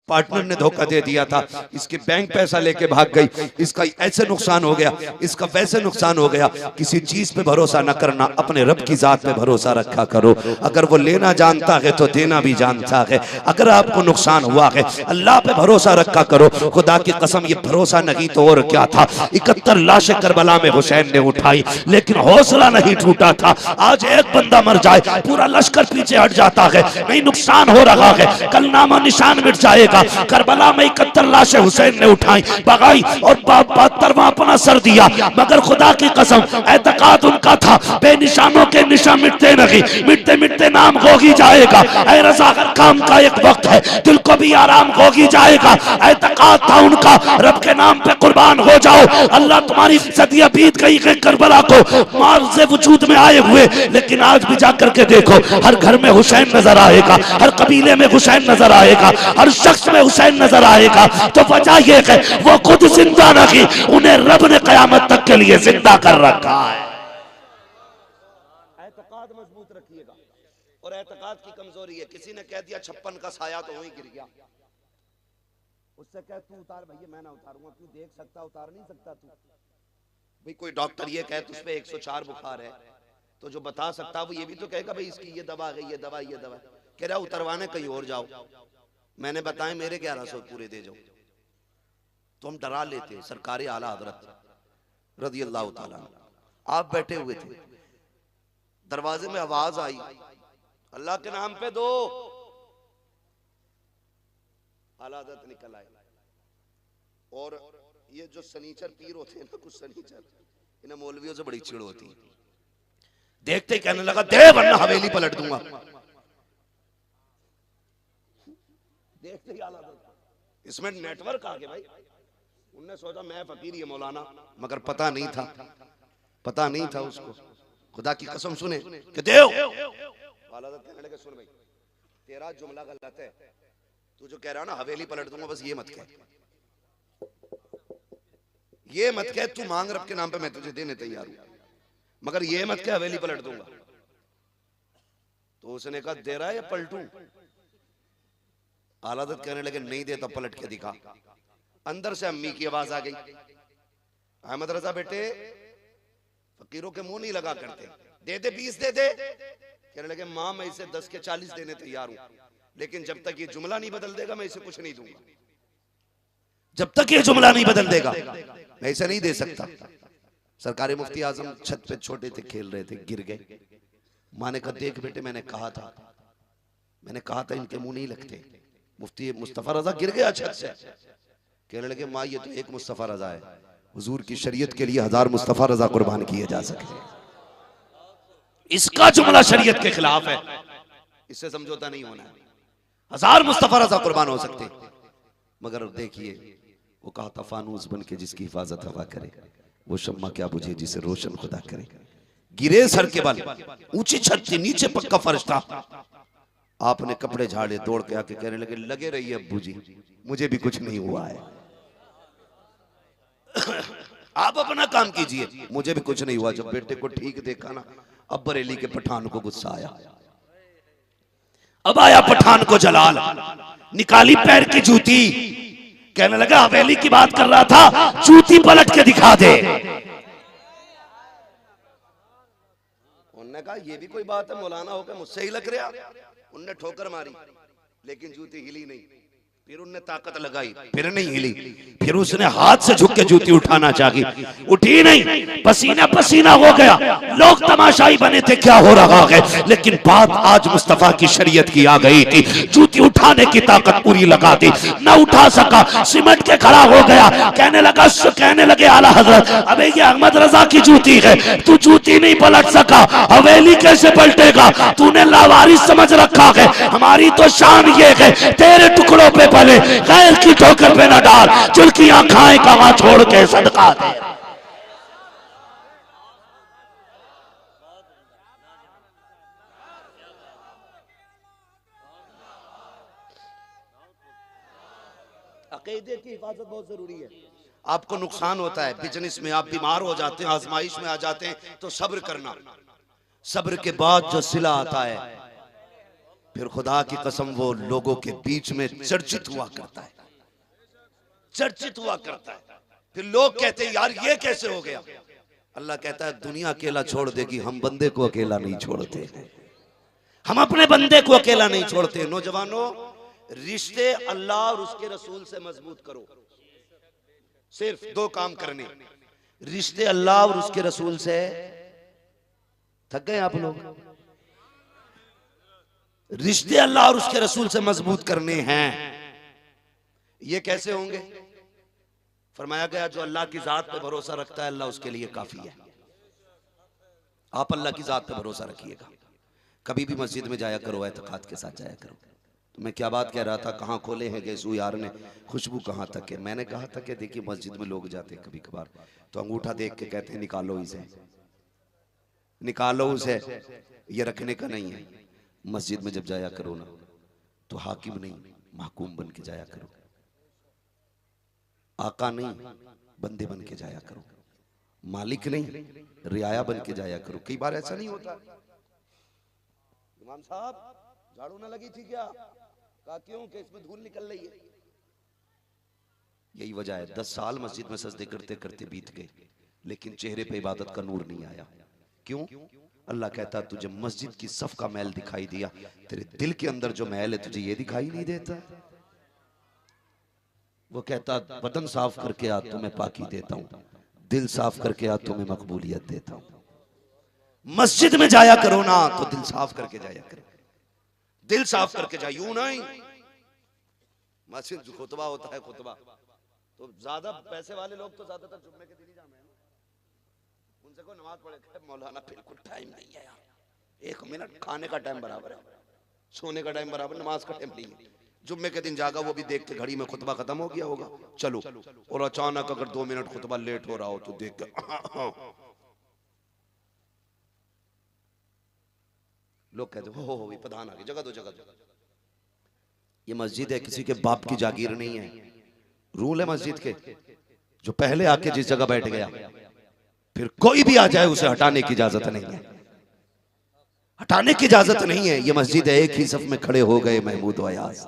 Partner ने धोखा दे दिया था, इसके बैंक पैसा लेके भाग गई, इसका ऐसे नुकसान हो गया, इसका वैसे नुकसान हो गया। किसी चीज पे भरोसा न करना, अपने रब की जात पे भरोसा रखा करो। अगर वो लेना जानता है तो देना भी जानता है। अगर आपको नुकसान हुआ है, अल्लाह पे भरोसा रखा करो। खुदा की कसम, ये भरोसा नहीं तो और क्या था। 71 लाशें करबला में हुसैन ने उठाई, लेकिन हौसला नहीं टूटा था। आज एक बंदा मर जाए, पूरा लश्कर पीछे हट जाता है, नहीं नुकसान हो रहा है, कल नामा निशान मिट जाएगा। करबला में 71 लाशें हुसैन ने उठाई, भगाई और 72वां अपना सर दिया। मगर खुदा की कसम, एतकाद उनका था, बेनिशानों के निशान मिटते नहीं, मिटते मिटते नाम हो ही जाएगा। ऐ रज़ा, हर काम का एक वक्त है, दिल को भी आराम हो ही जाएगा। एतकाद था उनका, रब के नाम पे कुर्बान हो जाओ। अल्लाह तुम्हारी सदियां बीत गई है करबला को मार से वजूद में आए हुए, लेकिन आज भी जाकर के देखो, हर घर में हुसैन नजर आएगा, हर कबीले में हुसैन नजर आएगा, हर शख्स में हुसैन नजर आएगा। तो वजह यह है वो खुद जिंदा नहीं, उन्हें रब ने कयामत तक के लिए जिंदा कर रखा है। एतकाद मजबूत रखिएगा। और एतकाद की कमजोरी है, किसी ने कह दिया 56 का साया तो वहीं गिर गया, उससे कह तू उतार भैया, मैं ना उतारूंगा, तू देख सकता, उतार नहीं सकता तू। भाई कोई डॉक्टर ये कहे तुझ पे 104 बुखार है, तो जो बता सकता वो ये भी तो कहेगा भाई इसकी ये दवा है, ये दवा, ये दवा। कह रहा उतरवाने कहीं और जाओ, मैंने बताया मेरे 1100 पूरे दे जाओ। तो हम डरा लेते। सरकारी आला हजरत रज़ी अल्लाह ताला, आप बैठे हुए थे, दरवाजे में आवाज आई, अल्लाह के नाम पे दो। आला हजरत निकल आए। और ये जो सनीचर पीर होते हैं ना, कुछ सनीचर, इन्हें मौलवियों से बड़ी चिड़ होती है। देखते ही कहने लगा दे वरना हवेली पलट दूंगा। देखते ही आला हजरत, इसमें नेटवर्क आ गया भाई। उनने सोचा मैं फकीर ही मौलाना, मगर पता नहीं था, पता नहीं था उसको। खुदा की कसम सुने कि देव। आला हजरत कहने लगे सुन भाई, तेरा जुमला गलत है, तू जो कह रहा ना हवेली पलट दूंगा, बस ये मत कह, ये मत कह। तू मांग रब के नाम पे, मैं तुझे देने तैयार हूं, मगर ये मत कह हवेली पलट दूंगा। तो उसने कहा दे रहा है या पलटूं? आला हज़रत कहने लगे नहीं देता, पलट के दिखा। अंदर से अम्मी की आवाज आ गई, अहमद रजा बेटे फकीरों के मुंह नहीं लगा करते, दे दे 20 दे दे। कहने लगे मां मैं इसे 10 के 40 देने तैयार हूं, लेकिन जब तक ये जुमला नहीं बदल देगा मैं इसे कुछ नहीं दूंगा। जब तक ये जुमला नहीं बदल देगा मैं इसे नहीं दे सकता। सरकारी मुफ्ती आजम छत पे छोटे थे, खेल रहे थे, गिर गए। मां ने कहा देख बेटे मैंने कहा था इनके मुंह नहीं लगते। मुफ्ती मुस्तफा रजा गिर गया छत से। कहने लगे माँ ये तो एक मुस्तफा रजा है, हुजूर की शरीयत के लिए 1000 मुस्तफा रजा कुर्बान किए जा सकते। इसका जुमला शरीयत के खिलाफ है, इससे समझौता नहीं होना है। 1000 मुस्तफा रजा कुर्बान हो सकते, मगर देखिए वो कहा था फानूस बन के जिसकी हिफाजत हवा करे, वो शम्मा क्या बुझे जिसे रोशन खुदा करे। गिरे सर के बल, ऊंची छत थी, नीचे पक्का फर्श था। आपने कपड़े झाड़े, दौड़ के आके कहने लगे लगे रहिए अब्बू जी, मुझे भी कुछ नहीं हुआ है। आप अपना काम कीजिए, मुझे भी कुछ नहीं हुआ। जब बेटे को ठीक देखा ना, अब बरेली के पठान को गुस्सा आया। अब आया पठान को जलाल, निकाली पैर की जूती, कहने लगा हवेली की बात कर रहा था, जूती पलट के दिखा दे। उन्होंने कहा ये भी कोई बात है, मौलाना होकर मुझसे ही लग रहा। उनने ठोकर मारी, लेकिन जूती हिली नहीं। फिर उनने ताकत लगाई, फिर नहीं हिली। फिर उसने हाथ से झुक के जूती उठाना चाही, उठी नहीं, पसीना पसीना हो गया। लोग तमाशाई बने थे क्या हो रहा है, लेकिन बात आज मुस्तफा की शरीयत की आ गई थी। जूती उठाने की ताकत पूरी लगा दी, न उठा सका, सिमट के खड़ा हो गया। कहने लगे आला हजरत अबे ये अहमद रजा की जूती है, तू जूती नहीं पलट सका, हवेली कैसे पलटेगा? तूने लावारिस समझ रखा है, हमारी तो शान ये है तेरे टुकड़ों पे पले, गैर की ठोकर पे न डाल, चुल्कियां खाए कहां छोड़ के सदका दे। अकीदे की हिफाजत बहुत जरूरी है। आपको नुकसान होता है बिजनेस में, आप बीमार हो जाते हैं, आजमाइश में आ जाते हैं, तो सब्र करना। सब्र के बाद जो सिला आता है फिर खुदा की कसम वो लोगों के बीच में चर्चित हुआ करता है, चर्चित हुआ करता है। फिर लोग कहते हैं यार ये कैसे हो गया। अल्लाह कहता है दुनिया अकेला छोड़ देगी, हम बंदे को अकेला नहीं छोड़ते, हम अपने बंदे को अकेला नहीं छोड़ते। नौजवानों, रिश्ते अल्लाह और उसके रसूल से मजबूत करो। सिर्फ दो काम करने, रिश्ते अल्लाह और उसके रसूल से। थक गए आप लोग? रिश्ते अल्लाह और उसके रसूल से मजबूत करने हैं। ये कैसे होंगे? फरमाया गया जो अल्लाह की जात पे भरोसा रखता है अल्लाह उसके लिए काफी है। आप अल्लाह की जात पे भरोसा रखिएगा। कभी भी मस्जिद में जाया करो, एतकाद के साथ जाया करो। तो मैं क्या बात कह रहा था, कहाँ खोले हैं गेसू यार ने, खुशबू कहाँ तक है। मैंने कहा था कि देखिए मस्जिद में लोग जाते हैं कभी कभार तो अंगूठा देख के कहते हैं निकालो इसे, निकालो उसे, ये रखने का नहीं है। मस्जिद में जब जाया करो ना तो हाकिम नहीं महकूम बन के जाया करो, आका नहीं बंदे बन के जाया करो, मालिक नहीं रियाया बन के जाया करो। कई बार ऐसा नहीं होता, इमाम साहब झाड़ू ना लगी थी क्या? कहा क्यों? कि इसमें धूल निकल रही है। यही वजह है 10 साल मस्जिद में सजदे करते करते बीत गए लेकिन चेहरे पे इबादत का नूर नहीं आया। क्यों? अल्लाह कहता तुझे मस्जिद की सफ का मैल दिखाई दिया, तेरे दिल के अंदर जो मैल है तुझे ये दिखाई नहीं देता। वो कहता बदन साफ करके आ तुम्हें पाकी देता हूं, दिल साफ करके आ तुम्हें मकबूलियत देता हूं। मस्जिद में जाया करो ना तो दिल साफ करके जाया करो, दिल साफ करके जाए। यूं नहीं मस्जिद जो खुतबा होता है, खुतबा तो ज्यादा पैसे वाले लोग तो ज्यादातर जुम्मे के दिन ही जामे हैं, उनसे को नमाज पढ़े। मौलाना बिल्कुल टाइम नहीं है यार, 1 मिनट खाने का टाइम बराबर है, सोने का टाइम बराबर, नमाज का टाइम नहीं है। जुम्मे के दिन जागा वो भी देख के घड़ी में खुतबा खत्म हो गया होगा, चलो। और अचानक अगर 2 मिनट खुतबा लेट हो रहा हो तो देख के लोग कहते हो प्रधान आ गए, जगह दो जगह दो। ये मस्जिद है, किसी के बाप की जागीर नहीं है। रूल है मस्जिद के, जो पहले आके जिस जगह बैठ गया फिर कोई भी आ जाए उसे हटाने की इजाजत नहीं है, हटाने की इजाजत नहीं है। ये मस्जिद है, एक ही सफ में खड़े हो गए महमूद अयाज,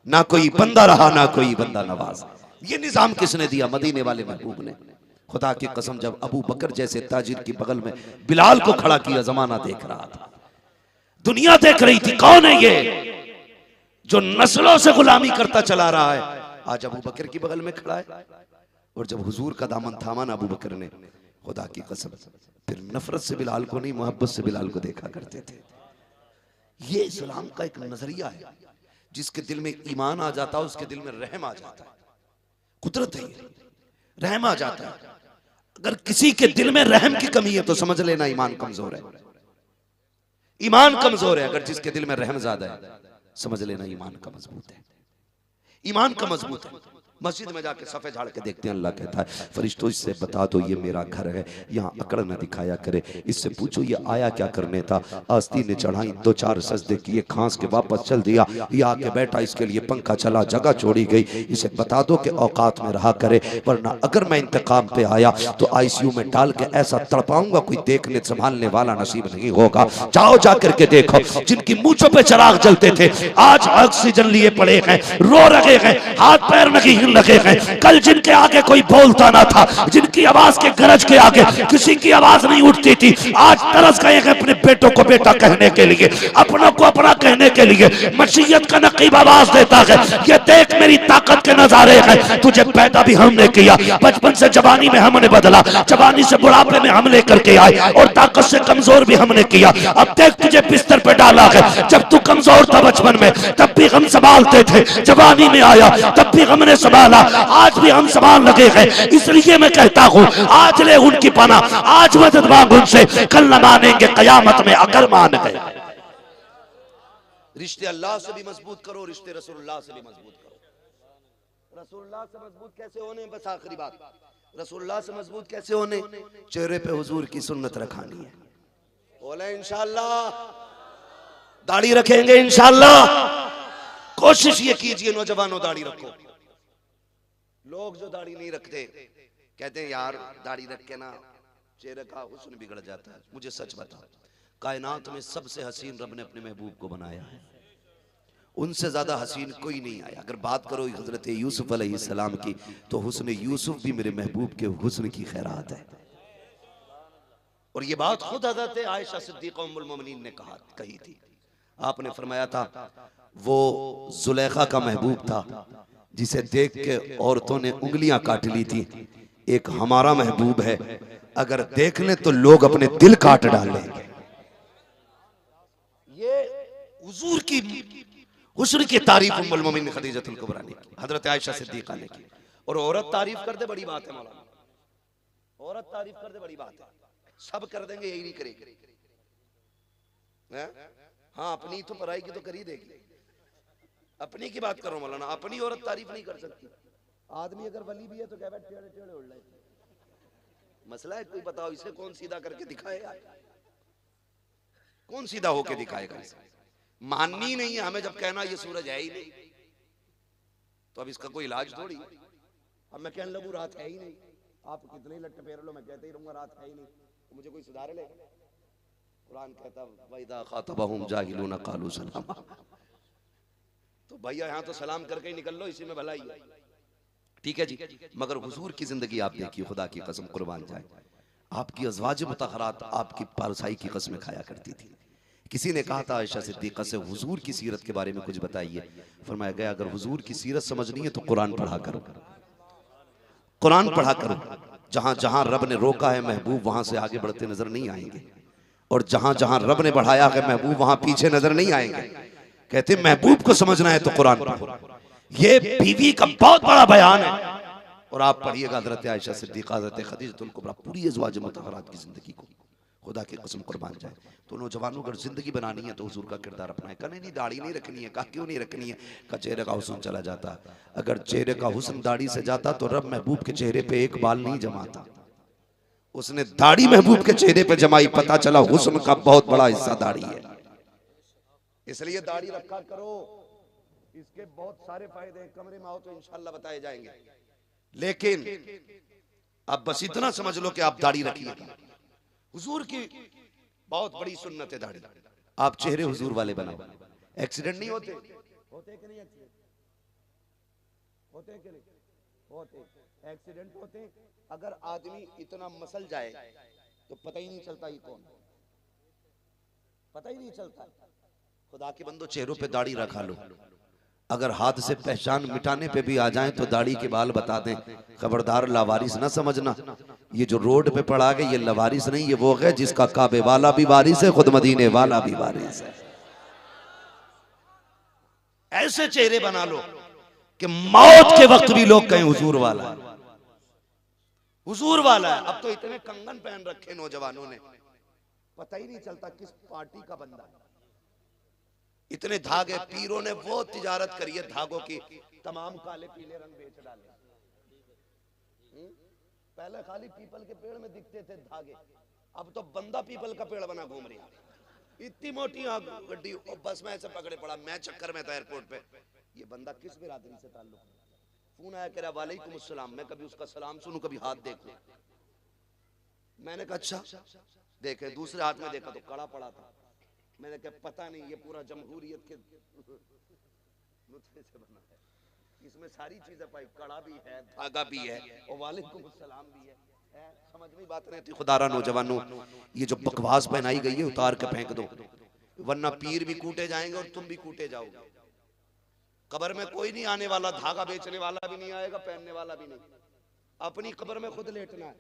ना कोई बंदा रहा ना कोई बंदा नवाज। ये निजाम किसने दिया? मदीने वाले महबूब ने। खुदा की कसम जब अबू बकर जैसे ताजिर की बगल में बिलाल को खड़ा किया, जमाना देख रहा था, दुनिया देख रही थी, कौन है ये जो नस्लों से गुलामी करता चला रहा है। आज अबू बकर की बगल में खड़ा है। और जब हुजूर का दामन थामा ना अबू बकर ने, खुदा की कसम फिर नफरत से बिलाल को नहीं मोहब्बत से बिलाल को देखा करते थे। ये इस्लाम का एक नजरिया है, जिसके दिल में ईमान आ जाता है उसके दिल में रहम आ जाता है। कुदरत है, रहम आ जाता है। अगर किसी के दिल में रहम की कमी है तो समझ लेना ईमान कमजोर है, ईमान कमजोर है। अगर जिसके दिल में रहम ज्यादा है समझ लेना ईमान का मजबूत है, ईमान का मजबूत है। मस्जिद में जाके सफे झाड़ के देखते हैं, अल्लाह कहता है फरिश्तों इससे बता दो ये मेरा घर है, यहाँ अकड़ न दिखाया करे। इससे पूछो ये आया क्या करने था। आस्तीन ने चढ़ाई, 2-4 सजदे किए, खांस के वापस चल दिया। ये आके बैठा, इसके लिए पंखा चला, जगह छोड़ी गई। इसे बता दो कि औकात में रहा करे, वरना अगर मैं इंतकाम पे आया तो ICU में डाल के ऐसा तड़पाऊंगा कोई देखने संभालने वाला नसीब नहीं होगा। जाओ जा करके देखो, जिनकी मूंछों पे चिराग जलते थे आज ऑक्सीजन लिए पड़े हैं, रो रहे हैं, हाथ पैर नहीं लगे हैं। कल जिनके आगे कोई बोलता ना था, जिनकी आवाज के गरज के आगे किसी की आवाज नहीं उठती थी, आज तरस गए हैं अपने बेटों को बेटा कहने के लिए, अपनों को अपना कहने के लिए। मशीयत का नकीब आवाज देता है, ये देख मेरी ताकत के नजारे हैं। तुझे पैदा भी हमने किया, बचपन से जवानी में हमने बदला, जवानी से बुढ़ापे में हम लेकर के आए, और ताकत से कमजोर भी हमने किया। अब देख तुझे बिस्तर पे डाला है, जब तू कमजोर था बचपन में तब भी हम संभालते थे, जवानी में आया तब भी हमने संभाला, आज भी हम संभाल लगे हैं। इसलिए मैं कहता हूं आज ले उनकी पना, आज मदद मांग उनसे, कल न मानेंगे कयामत में अगर मान गए। रिश्ते अल्लाह से भी मजबूत करो, रिश्ते रसूलुल्लाह से भी मजबूत करो। रसूलुल्लाह से मजबूत कैसे होने? बस आखिरी बात, रसूलुल्लाह से मजबूत कैसे होने? चेहरे पे हुजूर की सुन्नत रखानी है। बोले इंशाअल्लाह, दाढ़ी रखेंगे इंशाअल्लाह। कोशिश ये कीजिए नौजवानों दाढ़ी रखो। लोग जो दाढ़ी नहीं रखते कहते हैं यार दाढ़ी रख के ना चेहरे का हुस्न बिगड़ जाता है। मुझे सच बताओ, कायनात में सबसे हसीन रब ने अपने महबूब को बनाया है। उनसे ज्यादा हसीन कोई नहीं आया। अगर बात करो हजरत यूसुफ अलैहिस्सलाम की तो हुस्न यूसुफ भी मेरे महबूब के हुस्न की खैरात है। और ये बात खुद हजरत आयशा सिद्दीक़ा उम्मुल मोमिनीन ने कही थी। आपने फरमाया था वो जुलेखा का महबूब था जिसे देख के औरतों ने उंगलियां काट ली थी। एक हमारा महबूब है, अगर देख लें तो लोग अपने दिल काट डालेंगे। ये हुजूर की हुस्न की तारीफ उम्मुल मोमिनीन खदीजतुल कुबरा ने की, हजरत आयशा सिद्दीक़ा ने की। और औरत तारीफ कर दे बड़ी बात है मौलाना, औरत तारीफ कर दे बड़ी बात है। सब कर देंगे, यही नहीं करेगी। हाँ, अपनी तो पराई की तो कर ही देगी। अपनी की बात करो मौलाना, अपनी औरत तारीफ नहीं कर सकती। आदमी अगर वली भी है तो क्या टेढ़े टेढ़े उड़ रहे, मसला है कोई बताओ इसे कौन सीधा करके दिखाएगा, कौन सीधा होके दिखाएगा इसे? माननी नहीं है हमें जब कहना ये सूरज है ही नहीं, तो अब इसका कोई इलाज थोड़ी। अब मैं कहने लगूं रात है ही नहीं, आप कितने लट्टे फेर लो, मैं कहते ही रहूंगा रात है ही नहीं, तो मुझे कोई सुधार लेगा? कुरान कहता वइदा खातबहुम जाहिलून क़ालू सलामा। तो भैया यहाँ तो सलाम करके ही निकल लो, इसी में भलाई है। ठीक है जी, मगर हुजूर की जिंदगी आप देखिए, खुदा की कसम कुर्बान जाए, आपकी अज़वाज मुतहरात आपकी पारसाई की कसमें खाया करती थी। किसी ने कहा था आयशा सिद्दीक़ा से हुजूर की सीरत के बारे में कुछ बताइए। फरमाया गया अगर हुजूर की सीरत समझनी है तो कुरान पढ़ा करो, कुरान पढ़ा करो। जहां जहां रब ने रोका है महबूब वहां से आगे बढ़ते नजर नहीं आएंगे, और जहां जहां रब ने बढ़ाया है महबूब वहां पीछे नजर नहीं आएंगे। कहते महबूब को समझना है तो कुरान पढ़ो। ये बीवी का बहुत बड़ा बयान है। और आप पढ़िएगा हजरत आयशा सिद्दीक़ा, हजरत खदीजतुल कुबरा, पूरी अज़वाज मुतहरात की जिंदगी को, खुदा की कसम कुर्बान जाए। तो नौजवानों अगर जिंदगी बनानी है तो हुजूर का किरदार अपनाए। कहा नहीं दाढ़ी नहीं रखनी है। कहा क्यों नहीं रखनी है? का चेहरे का हुस्न चला जाता। अगर चेहरे का हुस्न दाढ़ी से जाता तो रब महबूब के चेहरे पे एक बाल नहीं जमाता। उसने दाढ़ी महबूब के चेहरे पे जमाई, पता चला हुस्न का बहुत बड़ा हिस्सा दाढ़ी है। इसलिए दाढ़ी रखा करो, इसके बहुत सारे फायदे हैं। कमरे में आओ तो इंशाल्लाह बताए जाएंगे। लेकिन अब बस इतना समझ लो कि आप दाढ़ी रखिएगा। हुजूर की बहुत बड़ी सुन्नत है दाढ़ी। आप चेहरे हुजूर वाले बनाओ। एक्सीडेंट नहीं होते? होते कि नहीं एक्सीडेंट? होते कि नहीं होते? एक्सीडेंट होते। अगर आदमी इतना मसल जाए तो पता ही नहीं चलता ये कौन, पता ही नहीं चलता। खुदा के बंदो चेहरों पे दाढ़ी रखा लो। अगर हाथ से पहचान मिटाने पे भी आ जाएं तो दाढ़ी के बाल बता दें। खबरदार लावारिस ना समझना। ये जो रोड पे पड़ा गया ये लवारिस नहीं, ये वो है जिसका काबे वाला भी वारिस है, खुद मदीने वाला भी वारिस है। ऐसे चेहरे बना लो कि मौत के वक्त भी लोग कहें हुजूर वाला है, हुजूर वाला है। अब तो इतने कंगन पहन रखे नौजवानों ने, पता ही नहीं चलता किस पार्टी का बंदा है। इतने धागे पीरों ने वो तिजारत करी है धागों की, तमाम काले पीले रंग बेच डाले। पहले खाली पीपल के पेड़ में दिखते थे धागे, अब तो बंदा पीपल का पेड़ बना घूम रही है। इतनी मोटी गड्डी, बस में ऐसे पकड़े पड़ा। मैं चक्कर में था एयरपोर्ट पे, ये बंदा किस बिरादरी से ताल्लुक है? फोन आया, कह रहा वालेकुम अस्सलाम। मैं कभी उसका सलाम सुनूं, कभी हाथ देखूं। मैंने कहा अच्छा देखे। दूसरे हाथ में देखा तो कड़ा पड़ा था। मैंने कहा पता नहीं ये पूरा जमहूरियत के नुस्खे से बना है, इसमें सारी चीजें पाई, कड़ा भी है, धागा भी है और वालेकुम अस्सलाम भी है। समझ में बात नहीं थी। खुदारा नौजवानों, ये जो बकवास पहनाई गई है उतार के फेंक दो, वरना पीर भी कूटे जाएंगे और तुम भी कूटे जाओगे। कब्र में कोई नहीं आने वाला, धागा बेचने वाला भी नहीं आएगा, पहनने वाला भी नहीं। अपनी कब्र में खुद लेटना है।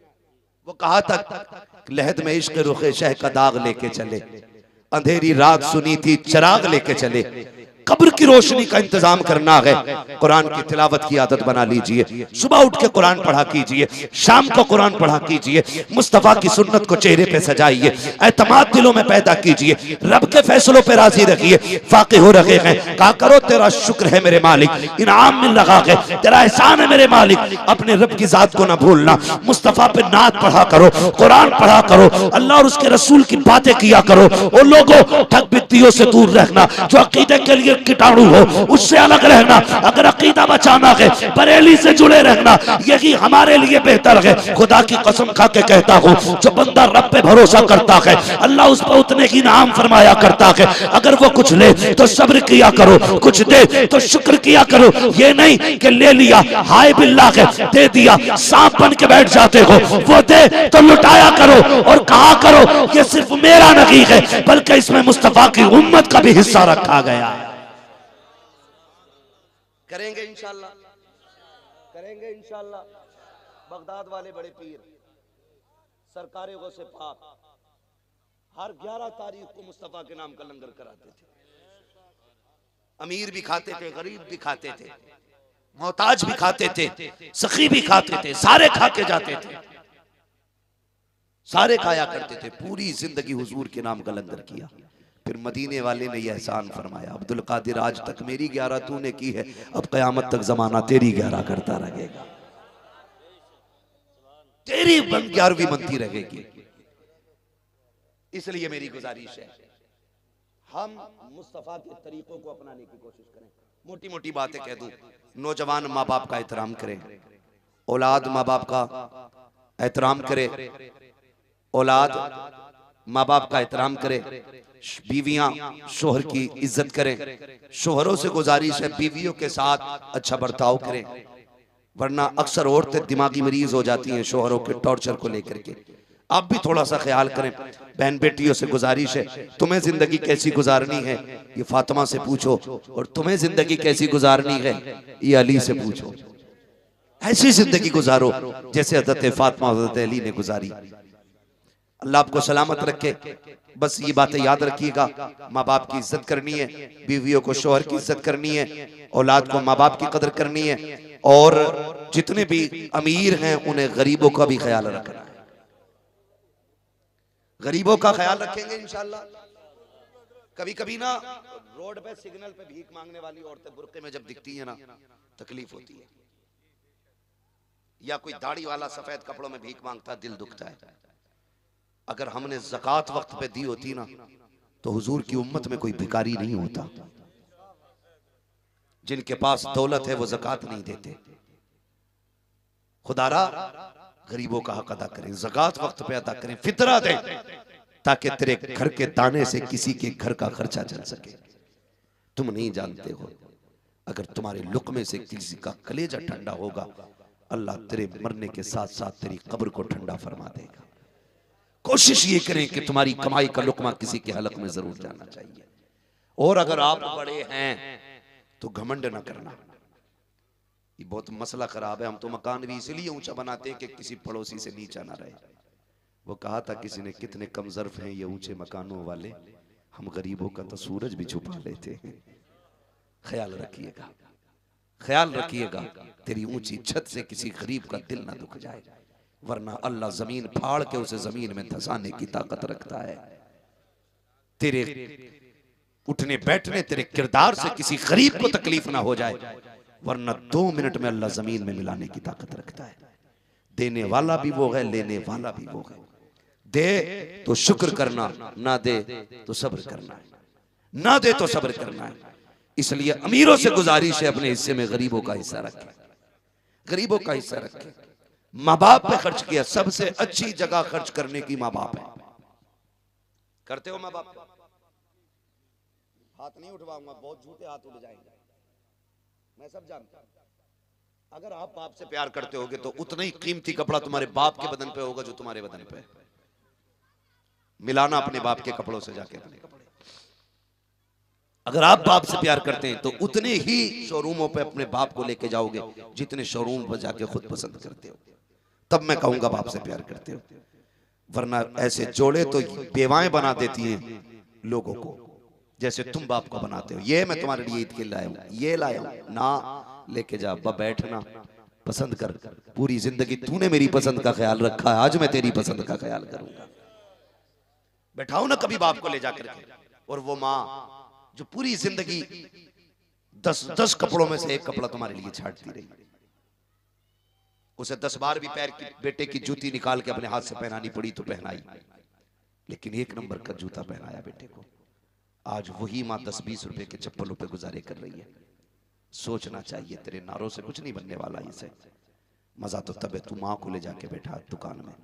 वो कहा था लहद में इश्क रुखे शह का दाग लेके चले, अंधेरी रात सुनी थी चिराग लेके चले। कब्र की रोशनी का इंतजाम करना है। कुरान की तिलावत की आदत बना लीजिए। सुबह उठ के कुरान पढ़ा कीजिए, शाम को कुरान पढ़ा कीजिए। मुस्तफा की सुन्नत को चेहरे पे सजाइए, एतमाद दिलों में पैदा कीजिए, रब के फैसलों पे राजी रखिए। वाक़ई हो रहे हैं, कहा करो तेरा शुक्र है मेरे मालिक, इनाम मिल रहा है, तेरा एहसान है मेरे मालिक। अपने रब की जात को ना भूलना। मुस्तफा पे नात पढ़ा करो, कुरान पढ़ा करो, अल्लाह और उसके रसूल की बातें किया करो। और लोगों ठग गलतियों से दूर रहना, जो अकीदे के लिए कीटाणु हो उससे अलग रहना। अगर अकीदा बचाना है बरेली से जुड़े रहना, यही हमारे लिए बेहतर है। खुदा की कसम खा के कहता हूँ, जो बंदा रब पे भरोसा करता है अल्लाह उस पर उतने की नाम फरमाया करता है। अगर वो कुछ ले तो सब्र किया करो, कुछ दे तो शुक्र किया करो। ये नहीं कि ले लिया हाय बिल्ला के दे दिया सांप बन के बैठ जाते हो। वो दे तो लुटाया करो और कहा करो ये सिर्फ मेरा नहीं है बल्कि इसमें मुस्तफा की उम्मत का भी हिस्सा रखा गया है। करेंगे इंशाल्लाह, करेंगे इंशाल्लाह। बगदाद वाले बड़े पीर सरकारे गौसे पाक हर 11 तारीख को मुस्तफा के नाम का लंगर कराते थे। अमीर भी खाते थे, गरीब भी खाते थे, मोहताज भी खाते थे, सखी भी खाते थे, सारे खा के जाते थे, सारे खाया करते थे। पूरी जिंदगी हुजूर के नाम का लंगर किया। फिर मदीने वाले ने यह एहसान फरमाया, अब्दुल कादिर आज तक मेरी 11 तूने की है, अब कयामत तक जमाना तेरी 11 करता रहेगा, तेरी 11वीं बनती रहेगी। इसलिए मेरी गुजारिश है हम मुस्तफा के तरीकों को अपनाने की कोशिश करें। मोटी मोटी बातें कह दूं, नौजवान माँ बाप का एहतराम करें, औलाद माँ बाप का एहतराम करे, औलाद माँ बाप का एहतराम करे, बीवियां शोहर की इज्जत करें। शोहरों से गुजारिश है बीवियों के साथ अच्छा बर्ताव करें, वरना अक्सर औरतें दिमागी मरीज हो जाती हैं शोहरों के टॉर्चर को लेकर के। आप भी थोड़ा सा ख्याल करें। बहन बेटियों से गुजारिश है, तुम्हें जिंदगी कैसी गुजारनी है ये फातिमा से पूछो, और तुम्हें जिंदगी कैसी गुजारनी है ये अली से पूछो। ऐसी जिंदगी गुजारो जैसे हज़रत फातिमा हज़रत अली ने गुजारी। अल्लाह आपको सलामत रखे। बस ये बातें याद रखिएगा, माँ बाप की इज्जत करनी है, बीवियों को शोहर की इज्जत करनी है, औलाद को माँ बाप की कदर करनी है, और जितने भी अमीर हैं उन्हें गरीबों का भी ख्याल रखना है। गरीबों का ख्याल रखेंगे इंशाल्लाह। कभी कभी ना रोड पे सिग्नल पे भीख मांगने वाली औरतें बुर्के में जब दिखती है ना तकलीफ होती है, या कोई दाढ़ी वाला सफेद कपड़ों में भीख मांगता दिल दुखता है। अगर हमने ज़कात वक्त पे दी होती ना तो हुजूर की उम्मत में कोई भिखारी नहीं होता। जिनके पास दौलत है वो ज़कात नहीं देते। खुदारा गरीबों का हक अदा करें, ज़कात वक्त पे अदा करें, फितरा दें, ताकि तेरे घर के दाने से किसी के घर का खर्चा चल सके। तुम नहीं जानते हो, अगर तुम्हारे लुक़मे से किसी का कलेजा ठंडा होगा, अल्लाह तेरे मरने के साथ साथ तेरी कब्र को ठंडा फरमा देगा। कोशिश ये करें कि तुम्हारी कमाई का लुक़मा किसी के हलक में जरूर जाना चाहिए। और अगर आप बड़े हैं तो घमंड ना करना। ये बहुत मसला खराब है। हम तो मकान भी इसलिए ऊंचा बनाते हैं कि किसी पड़ोसी से नीचा ना रहे। वो कहा था किसी ने, कितने कम ज़र्फ़ हैं ये ऊंचे मकानों वाले, हम गरीबों का तो सूरज भी छुपा लेते हैं। ख्याल रखिएगा, ख्याल रखिएगा, तेरी ऊंची छत से किसी गरीब का दिल ना दुख जाए, वरना अल्लाह जमीन फाड़ के उसे जमीन में धंसाने की ताकत रखता है। तेरे उठने बैठने, तेरे किरदार से किसी गरीब को तकलीफ ना हो जाए, वरना 2 मिनट में अल्लाह जमीन में मिलाने की ताकत रखता है। देने वाला भी वो है, लेने वाला भी वो है। दे तो शुक्र करना, ना दे तो सब्र करना है, ना दे तो सब्र करना है। इसलिए अमीरों से गुजारिश है अपने हिस्से में गरीबों का हिस्सा रखें, गरीबों का हिस्सा रखें। माँ बाप पे खर्च किया, सबसे अच्छी जगह खर्च करने की माँ बाप है। करते हो माँ बाप? हाथ नहीं उठवाऊंगा, बहुत झूठे हाथ उठ जाएंगे, मैं सब जानता हूं। अगर आप बाप से प्यार करते होगे तो उतना ही कीमती कपड़ा तुम्हारे बाप के बदन पे होगा जो तुम्हारे बदन पे। मिलाना अपने बाप के कपड़ों से जाके अपने कपड़े। अगर आप बाप से प्यार करते हैं तो उतने ही शोरूमों पे अपने बाप को लेके जाओगे जितने शोरूम पर जाके खुद पसंद करते हो। तब मैं कहूंगा बाप से प्यार करते हो, वरना ऐसे जोड़े तो बेवाएं बना देती हैं लोगों को, जैसे तुम बाप को बनाते हो। ये मैं तुम्हारे लिए ईद के लाया हूं, ये लाया हूं ना, लेके जा, बैठना, पसंद कर। पूरी जिंदगी तूने मेरी पसंद का ख्याल रखा है, आज मैं तेरी पसंद का ख्याल करूंगा। बैठाओ ना कभी बाप को ले जाकर के। और वो माँ जो पूरी जिंदगी 10 कपड़ों में से एक कपड़ा तुम्हारे लिए छाटती रही, उसे 10 बार भी पैर की बेटे की जूती निकाल के अपने हाथ से पहनानी पड़ी तो पहनाई, लेकिन 1 नंबर का जूता पहनाया बेटे को। आज वही माँ 10-20 रुपए के चप्पलों पे गुजारे कर रही है। सोचना चाहिए, तेरे नारों से कुछ नहीं बनने वाला। इसे मजा तो तब है तू माँ को ले जाके बैठा दुकान में,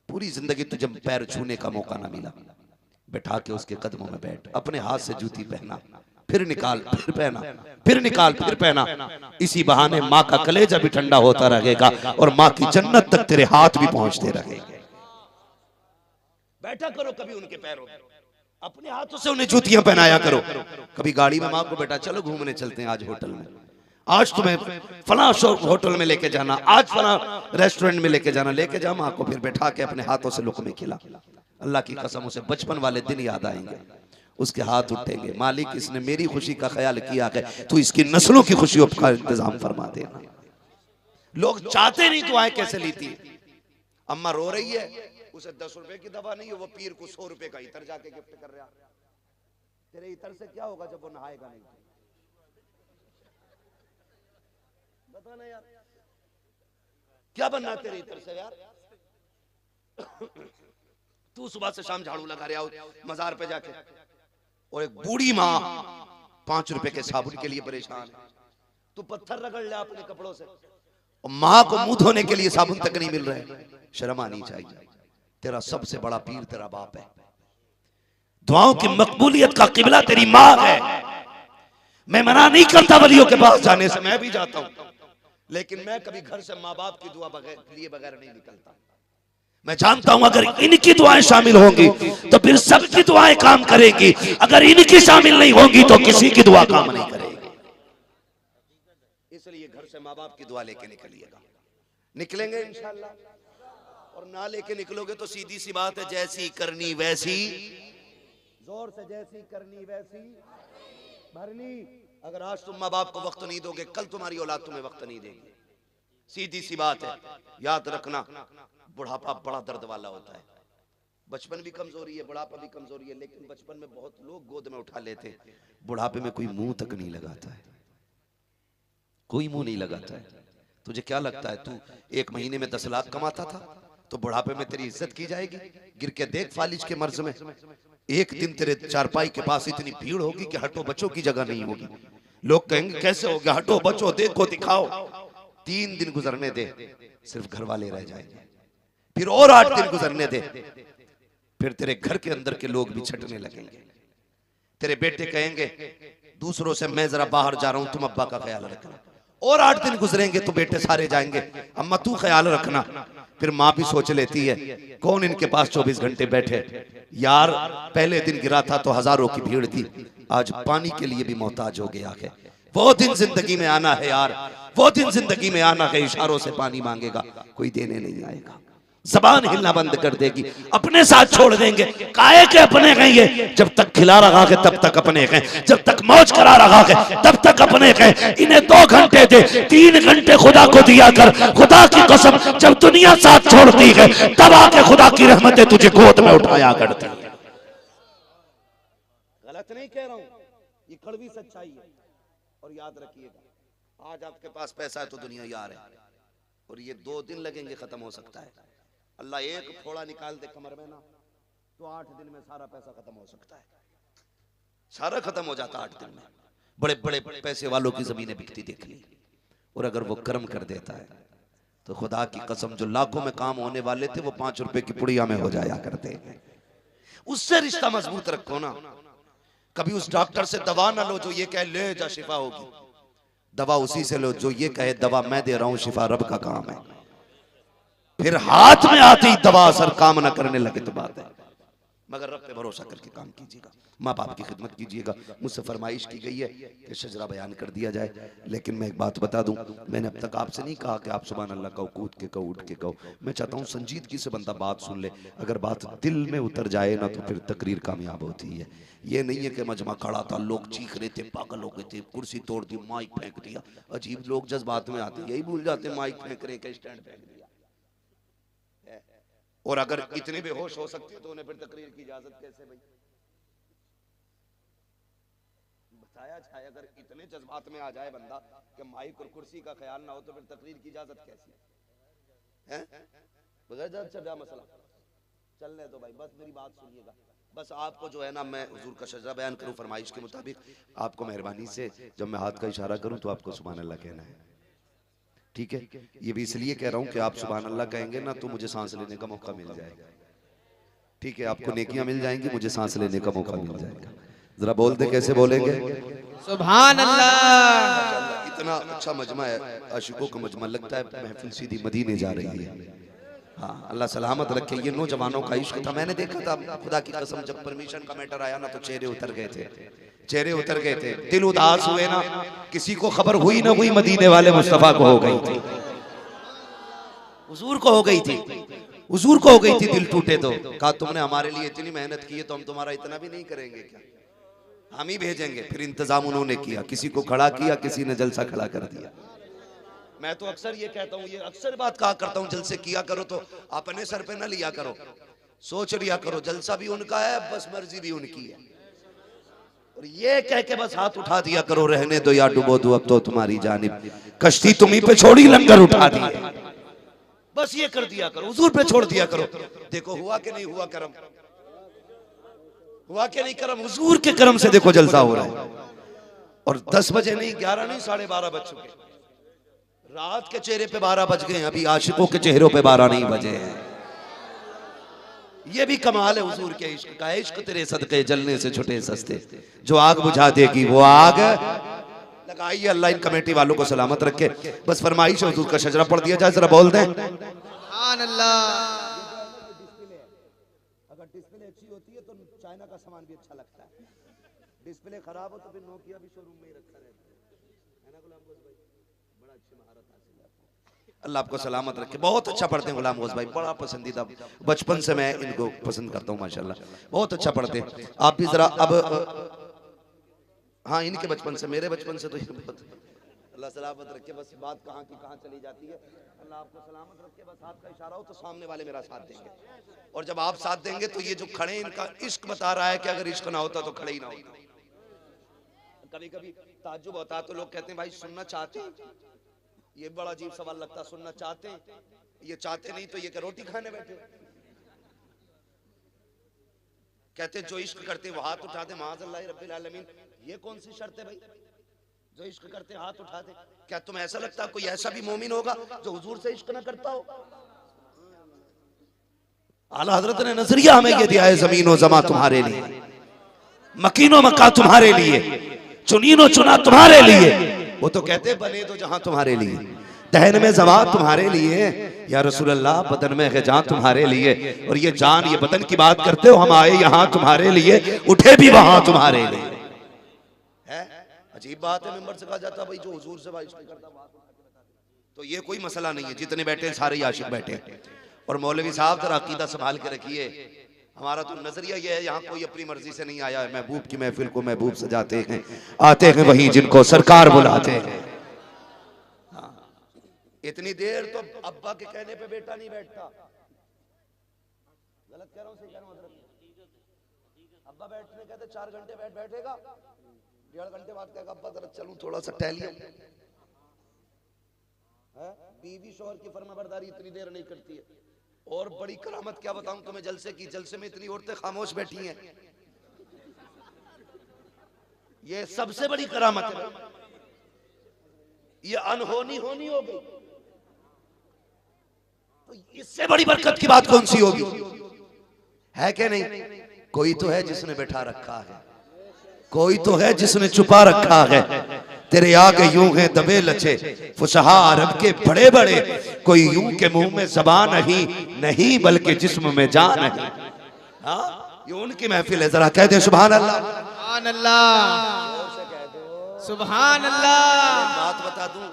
पूरी जिंदगी तुझे पैर छूने का मौका ना मिला, बैठा के उसके कदमों में बैठ, अपने हाथ से जूती पहना, फिर निकाल फिर पहना, फिर निकाल फिर पहना। इसी बहाने माँ का कलेजा भी ठंडा होता रहेगा और माँ की जन्नत तक तेरे हाथ भी पहुंचते रहेंगे। बैठा करो कभी उनके पैरों में, अपने हाथों से उन्हें जूतियां पहनाया करो। कभी गाड़ी में माँ को, बेटा चलो घूमने चलते हैं आज होटल में, आज तुम्हें फला होटल में लेके जाना, आज फला रेस्टोरेंट में लेके जाना, लेके जा माँ को, फिर बैठा के अपने हाथों से लुक़मे खिला। अल्लाह की कसम उसे बचपन वाले दिन याद आएंगे, उसके हाथ उठेंगे, मालिक इसने मेरी खुशी का ख्याल किया है, तू इसकी नस्लों की खुशियों का इंतजाम फरमा देना। लोग चाहते नहीं दुआएं कैसे लेती है। अम्मा रो रही है, उसे 10 रुपए की दवा नहीं है, वो पीर को 100 रुपए का इतर जाके गिफ्ट कर रहा। तेरे इतर से क्या होगा जब वो नहाएगा नहीं? बता ना यार, क्या बनना तेरे इतर से यार? तू सुबह से शाम झाड़ू लगा रहा हो मजार पे जाके, और एक बूढ़ी माँ 5 रुपए के साबुन के लिए परेशान है, तू पत्थर रगड़ ले अपने कपड़ों से, और माँ को मुंह धोने के लिए साबुन तक नहीं मिल रहे। शर्म आनी चाहिए। तेरा सबसे बड़ा पीर तेरा बाप है, दुआओं की मकबूलियत का किबला तेरी माँ है। मैं मना नहीं करता वलियों के पास जाने से, मैं भी जाता हूं, लेकिन मैं कभी घर से माँ बाप की दुआ लिए बगैर नहीं निकलता। मैं जानता हूं अगर इनकी दुआएं शामिल होंगी तो फिर सबकी दुआएं काम करेंगी, अगर इनकी शामिल नहीं होंगी तो किसी की दुआ काम नहीं करेगी। इसलिए घर से माँ बाप की दुआ लेके निकलिएगा। निकलेंगे इंशाल्लाह, और ना लेके निकलोगे तो सीधी सी बात है, जैसी करनी वैसी, जोर से जैसी करनी वैसी भरनी। अगर आज तुम माँ बाप को वक्त नहीं दोगे, कल तुम्हारी औलाद तुम्हें वक्त नहीं देगी। सीधी सी बात है, याद रखना, बुढ़ापा बड़ा दर्द वाला होता है। बचपन भी कमजोरी है, बुढ़ापा भी कमजोरी है, लेकिन बचपन में बहुत लोग गोद में उठा लेते हैं, बुढ़ापे में कोई मुंह तक नहीं लगाता है, कोई मुंह नहीं लगाता है। तुझे क्या लगता है तू 1 महीने में 10 लाख कमाता था तो बुढ़ापे में तेरी इज्जत की जाएगी? गिर के देख फालिज के मर्ज में, एक दिन तेरे चारपाई के पास इतनी भीड़ होगी कि हटो बचो की जगह नहीं होगी। लोग कहेंगे कैसे हो गया, हटो बचो देखो दिखाओ। 3 दिन गुजरने दे, सिर्फ घर वाले रह जाएंगे, फिर और 8 दिन गुजरने दे, फिर तेरे घर के अंदर के लोग भी छटने लगेंगे। तेरे बेटे कहेंगे दूसरों से, मैं जरा बाहर जा रहा हूं, तुम अब्बा का ख्याल रखना। और 8 दिन गुजरेंगे तो बेटे सारे जाएंगे, अम्मा तू ख्याल रखना। फिर माँ भी सोच लेती है कौन इनके पास 24 घंटे बैठे यार, पहले दिन गिरा था तो हजारों की भीड़ थी, आज पानी के लिए भी मोहताज हो गया है। वो दिन जिंदगी में आना है यार, वो दिन जिंदगी में आना है, इशारों से पानी मांगेगा, कोई देने नहीं आएगा, जबान हिलना बंद कर देगी, अपने साथ छोड़ देंगे। काहे के अपने कहेंगे, जब तक खिला रखा है तब तक अपने कहें, जब तक मौज करा रखा है तब तक अपने कहें। इन्हें 2 घंटे दे, 3 घंटे खुदा को दिया कर, खुदा की कसम जब दुनिया साथ छोड़ती है तब आके खुदा की रहमतें तुझे गोद में उठाया करती है। गलत नहीं कह रहा हूं, ये कड़वी सच्चाई है। और याद रखिएगा, आज आपके पास पैसा है तो दुनिया यार है, और ये 2 दिन लगेंगे खत्म हो सकता है। अल्लाह एक फोड़ा निकाल दे कमर में ना, तो 8 दिन में सारा पैसा खत्म हो सकता है, सारा खत्म हो जाता 8 दिन में। बड़े बड़े पैसे वालों की जमीनें बिकती देख ली, और अगर वो कर्म कर देता है तो खुदा की कसम जो लाखों में काम होने वाले थे वो 5 रुपए की पुड़िया में हो जाया करते हैं। उससे रिश्ता मजबूत रखो ना। कभी उस डॉक्टर से दवा ना लो जो ये कहे ले जा शिफा होगी, दवा उसी से लो जो ये कहे दवा मैं दे रहा हूं, शिफा रब का काम है। फिर हाथ में आती ही दवा असर काम ना करने लगे तो बात है, मगर रब पे भरोसा करके काम कीजिएगा, माँ बाप की खिदमत कीजिएगा। मुझसे फरमाइश की गई है कि शजरा बयान कर दिया जाए, लेकिन मैं एक बात बता दूं, मैंने अब तक आपसे नहीं कहा कि आप सुभान अल्लाह कहो, कूद के कहो, उठ के कहो। मैं चाहता हूं संजीदगी से बंदा बात सुन ले, अगर बात दिल में उतर जाए ना तो फिर तकरीर कामयाब होती है। ये नहीं है कि मजमा खड़ा था, लोग चीख रहे थे, पागल हो गए थे, कुर्सी तोड़ दी, माइक फेंक दिया। अजीब लोग जज्बात में आते यही भूल जाते माइक फेंक रहे के स्टैंड फेंक दिया। और अगर इतने बेहोश हो सकते तो उन्हें फिर तकरीर की इजाजत कैसे भाई? बताया जाए, अगर इतने जज्बात में आ जाए बंदा कि माइक और कुर्सी का ख्याल ना हो तो फिर तकरीर की इजाजत कैसी है? बगैर चल रहा मसला, चलने दो भाई, बस मेरी बात सुनिएगा। बस आपको जो है ना, मैं हुजूर का शजरा बयान करूं फरमाइश के मुताबिक, आपको मेहरबानी से जब मैं हाथ का इशारा करूं तो आपको सुभान अल्लाह कहना है, ठीक है? ये भी इसलिए कह रहा हूं कि आप सुभान अल्लाह कहेंगे ना तो मुझे सांस लेने का मौका मिल जाएगा, ठीक है? आपको नेकियां मिल जाएंगी, मुझे सांस लेने का मौका मिल जाएगा। जरा बोल दे, कैसे बोलेंगे? सुभान अल्लाह। इतना अच्छा मजमा है, आशिकों का मजमा, लगता है महफिल सीधी मदीने जा रही है। हाँ, अल्लाह सलामत रखे। ये नौजवानों का इश्क था, मैंने देखा था, खुदा की कसम, जब परमिशन का मैटर आया ना तो चेहरे उतर गए थे, चेहरे उतर गए थे, दिल उदास हुए ना। किसी को खबर हुई ना हुई, मदीने वाले मुस्तफा को हो गई थी, हुजूर को हो गई थी, हुजूर को हो गई थी। दिल टूटे तो कहा तुमने हमारे लिए इतनी मेहनत की है तो हम तुम्हारा इतना भी नहीं करेंगे क्या? हम ही भेजेंगे। फिर इंतजाम उन्होंने किया, किसी को खड़ा किया, किसी ने जलसा खड़ा कर दिया। मैं तो अक्सर ये कहता हूँ, ये अक्सर बात कहा करता हूँ, जलसे किया करो तो अपने सर पे ना लिया करो, सोच लिया करो जलसा भी उनका है, बस मर्जी भी उनकी है। और ये कह के बस हाथ उठा दिया करो, रहने दो या डुबो दो अब तो तुम्हारी जानिब, कश्ती तुम्ही पे छोड़ी, लंगर उठा दिए, बस ये कर दिया करो, हुजूर पे छोड़ दिया करो। देखो हुआ कि नहीं हुआ करम, हुआ कि नहीं करम, हुजूर के करम से देखो जलसा हो रहा है। और 10 बजे नहीं, 11 नहीं, 12:30 बज चुके, रात के चेहरे पे 12 बज गए, अभी आशिकों के चेहरों पे 12 नहीं बजे हैं। ये भी कमाल है हुजूर के इश्क का। इश्क तेरे सदके जलने से छुटे सस्ते, जो आग बुझा देगी वो आग लगाइए। अल्लाह इन कमेटी वालों को सलामत रखे। बस फरमाइश हुजूर का शजरा पढ़ दिया जाए, जरा बोल दें सुभान अल्लाह। अगर डिस्प्ले अच्छी होती है तो चाइना का सामान भी अच्छा लगता है, डिस्प्ले खराब हो तो फिर नोकिया भी शोरूम में ही रखा रहता है ना गुलाम गोश भाई? बड़ा अच्छी महारत हासिल है आपको, अल्लाह आपको सलामत रखे। बहुत अच्छा पढ़ते हैं गुलाम गोश भाई, बड़ा पसंदीदा, बचपन से मैं इनको पसंद करता हूँ माशाल्लाह, बहुत अच्छा पढ़ते हैं। आप भी जरा अब, हाँ इनके बचपन से, मेरे बचपन से तो ये बहुत, अल्लाह सलामत रखे। बस बात कहाँ की कहाँ चली जाती है, अल्लाह आपको सलामत रखे। बस हाथ का इशारा हो तो सामने वाले मेरा साथ देंगे, और जब आप साथ देंगे तो ये जो खड़े, इनका इश्क बता रहा है कि अगर इश्क ना होता तो खड़े ही ना होता। कभी कभी ताज्जुब होता है तो लोग कहते हैं भाई सुनना चाहते हैं, ये बड़ा अजीब सवाल लगता है, सुनना चाहते हैं, ये चाहते नहीं तो ये क्या रोटी खाने बैठे? कहते जो इश्क करते वो हाथ उठा दे, माअज़ल्लाह रब्बिल आलमीन, ये कौन सी शर्त है भाई? जो इश्क करते हाथ उठा दे। क्या तुम ऐसा लगता है कोई ऐसा भी मोमिन होगा जो हुजूर से इश्क ना करता हो? आला हजरत ने नजरिया हमें ये दिया है, जमीनो जमा तुम्हारे लिए, मकीनो मका तुम्हारे लिए, चुनीनो चुना तुम्हारे लिए। वो तो कहते बने तो जहां तुम्हारे लिए, दहन में जवा तुम्हारे लिए, या रसूल अल्लाह बदन में है जान तुम्हारे लिए। और ये जान ये बदन की बात करते हो, हम आए यहाँ तुम्हारे लिए, उठे भी वहां तुम्हारे लिए। है अजीब बात है, मेंबर से कहा जाता भाई जो हुजूर से बात करता, तो ये कोई मसला नहीं है, जितने बैठे हैं सारे आशिक बैठे हैं। और मौलवी साहब जरा अकीदा संभाल के रखिए, हमारा तो नजरिया ये है, यहाँ कोई अपनी मर्जी से नहीं आया है। महबूब की महफिल को महबूब सजाते हैं, आते हैं वही जिनको सरकार बुलाते हैं। हाँ। इतनी देर तो अब्बा के कहने पे बेटा नहीं बैठता, गलत कह रहा हूँ, सही कह रहा हूँ? अब्बा बैठने कहते 4 घंटे बैठेगा, 1.5 घंटे बाद कहेगा अब्बा जरा चलूं थोड़ा सा टहलिए। बीवी शोहर की फरमाबरदारी इतनी देर नहीं करती है। और बड़ी करामत क्या बताऊं तुम्हें, जलसे की, जलसे में इतनी औरतें खामोश बैठी हैं, ये सबसे बड़ी करामत है। ये अनहोनी होनी हो गई तो इससे बड़ी बरकत की बात कौन सी होगी? है कि नहीं? कोई तो है जिसने बैठा रखा है, कोई तो है जिसने छुपा रखा है। तेरे आगे यूं है दबे लचे फुसहा अरब के बड़े बड़े, कोई यूं के मुंह में ज़बान नहीं बल्कि जिस्म में जान है। हाँ ये उनकी महफिल है, जरा कह दे सुभान अल्लाह, सुभान अल्लाह, सुभान अल्लाह। बात बता दूं,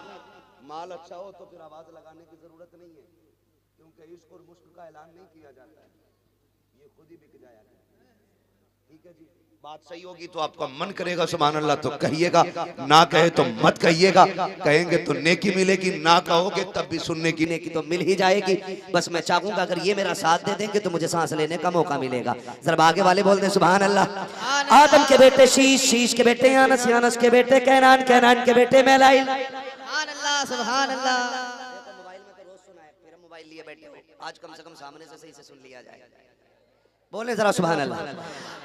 माल अच्छा हो तो फिर आवाज लगाने की जरूरत नहीं है, क्योंकि इश्क और मुश्क का ऐलान नहीं किया जाता है, ये खुद ही बिक जाया। ठीक है जी, बात सही होगी तो आपका मन करेगा सुभान अल्लाह तो कहिएगा, ना कहे तो मत कहिएगा। कहेंगे तो नेकी मिलेगी, ना कहोगे तब भी सुनने की नेकी तो मिल ही जाएगी। बस मैं चाहूंगा अगर ये मेरा साथ दे देंगे तो मुझे सांस लेने का मौका मिलेगा। जरा आगे वाले बोल दें सुभान अल्लाह। आदम के बेटे शीश, शीश के बेटे यानस, यानस के बेटे कैनान, कैनान के बेटे मैलाइल। सुभान अल्लाह, सुभान अल्लाह। मोबाइल में तो रोज सुना है, मेरा मोबाइल लिए बैठे हो, आज कम से कम सामने से सही से सुन लिया जाए। बोले जरा सुभान अल्लाह।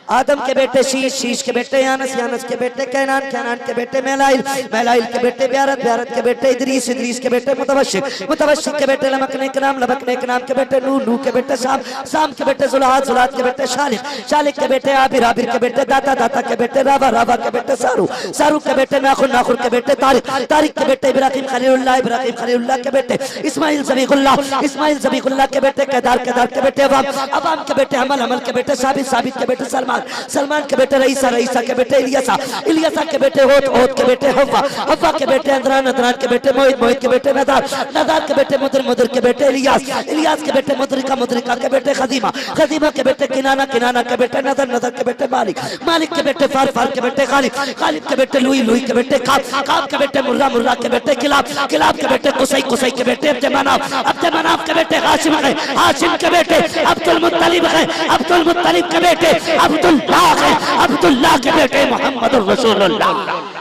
आदम के बेटे शीश, शीश के बेटे यानस, यानस के बेटे कैनान, कैनान के बेटे मेलाइल, मेलाइल के बेटे ब्यारत, ब्यारत के बेटे इदरीस, इदरीस के बेटे मुतवशिक, मुतवशिक के बेटे लमकने के नाम, लमकने के नाम के बेटे नूह, नूह के बेटे शाम, शाम के बेटे जुलाहात, जुलाहात के बेटे शालिक, शालिक के बेटे आबिर, आबिर के बेटे दाता, दाता के बेटे रावा, रावा के बेटे सारू, सारू के बेटे नाखुन, नाखुन के बेटे तारिक, तारिक के बेटे इब्राहिम खलीलुल्लाह, इब्राहिम खलीलुल्लाह के बेटे इस्माइल ज़बीहुल्लाह, इस्माइल ज़बीहुल्लाह के बेटे केदार, केदार के बेटे अवाम, अवाम के बेटे हमल, हमल के बेटे साबित, साबित के बेटे सलमान, सलमान के बेटे रईसा, रईसा के बेटे इलियासा, इलियासा के बेटे होत, होत के बेटे हव्वा, हव्वा के बेटे अदरान, अदरान के बेटे मोहित, मोहित के बेटे नदार, नदार के बेटे मुदर, मुदर के बेटे इलियास, इलियास के बेटे मुदरिका, मुदरिका के बेटे खदीमा, खदीमा के बेटे किनाना, किनाना के बेटे नदर, नदर के बेटे मालिक, मालिक के बेटे फार, फार के बेटे खालिद, खालिद के बेटे लुई, लुई के बेटे काब, काब के बेटे मुर्रा, मुर्रा के बेटे किलाब, किलाब के बेटे कुसै, कुसै के बेटे अब्द मनाफ, अब्द मनाफ के बेटे हाशिम है, हाशिम के बेटे अब्दुल मुत्तलिब है, अब्दुल मुत्तलिब के बेटे अब्दुल्लाह है, अब्दुल्लाह के बेटे मोहम्मद रसूलुल्लाह।